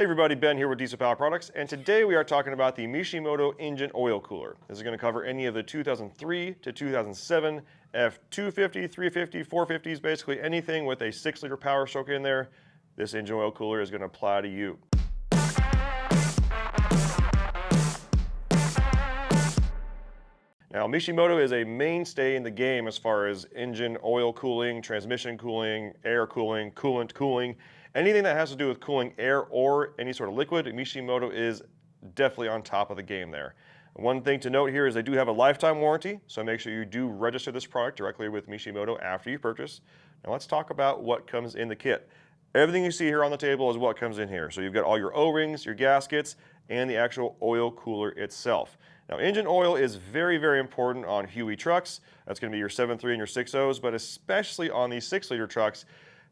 Hey everybody, Ben here with Diesel Power Products, and today we are talking about the Mishimoto engine oil cooler. This is going to cover any of the 2003 to 2007 F250, 350, 450s, basically anything with a 6-liter Powerstroke in there. This engine oil cooler is going to apply to you. Now, Mishimoto is a mainstay in the game as far as engine oil cooling, transmission cooling, air cooling, coolant cooling. Anything that has to do with cooling air or any sort of liquid, Mishimoto is definitely on top of the game there. One thing to note here is they do have a lifetime warranty, so make sure you do register this product directly with Mishimoto after you purchase. Now let's talk about what comes in the kit. Everything you see here on the table is what comes in here. So you've got all your O-rings, your gaskets, and the actual oil cooler itself. Now, engine oil is very, very important on Huey trucks. That's going to be your 7.3 and your 6.0s, but especially on these 6-liter trucks,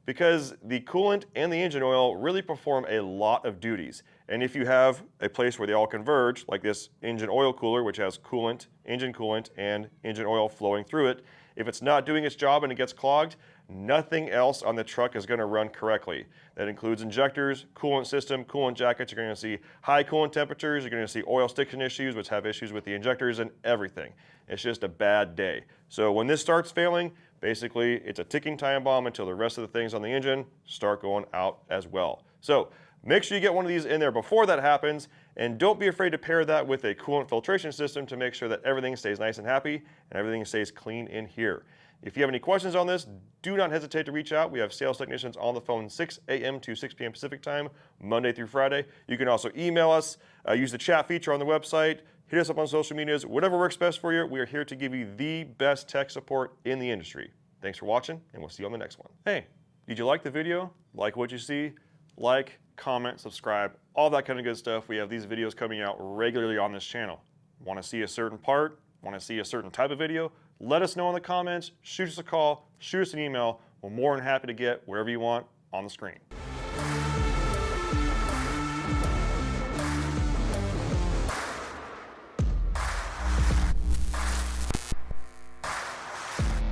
because the coolant and the engine oil really perform a lot of duties. And if you have a place where they all converge, like this engine oil cooler, which has coolant, and engine oil flowing through it, if it's not doing its job and it gets clogged, nothing else on the truck is going to run correctly. That includes injectors, coolant system, coolant jackets. You're going to see high coolant temperatures. You're going to see oil stiction issues, which have issues with the injectors and everything. It's just a bad day. So when this starts failing, basically it's a ticking time bomb until the rest of the things on the engine start going out as well. So make sure you get one of these in there before that happens, and don't be afraid to pair that with a coolant filtration system to make sure that everything stays nice and happy and everything stays clean in here. If you have any questions on this, do not hesitate to reach out. We have sales technicians on the phone 6 a.m. to 6 p.m. Pacific time, Monday through Friday. You can also email us, use the chat feature on the website, hit us up on social medias, whatever works best for you. We are here to give you the best tech support in the industry. Thanks for watching, and we'll see you on the next one. Hey, did you like the video? Like what you see? Like, comment, subscribe, all that kind of good stuff. We have these videos coming out regularly on this channel. Want to see a certain part? Want to see a certain type of video? Let us know in the comments, shoot us a call, shoot us an email. We're more than happy to get wherever you want on the screen.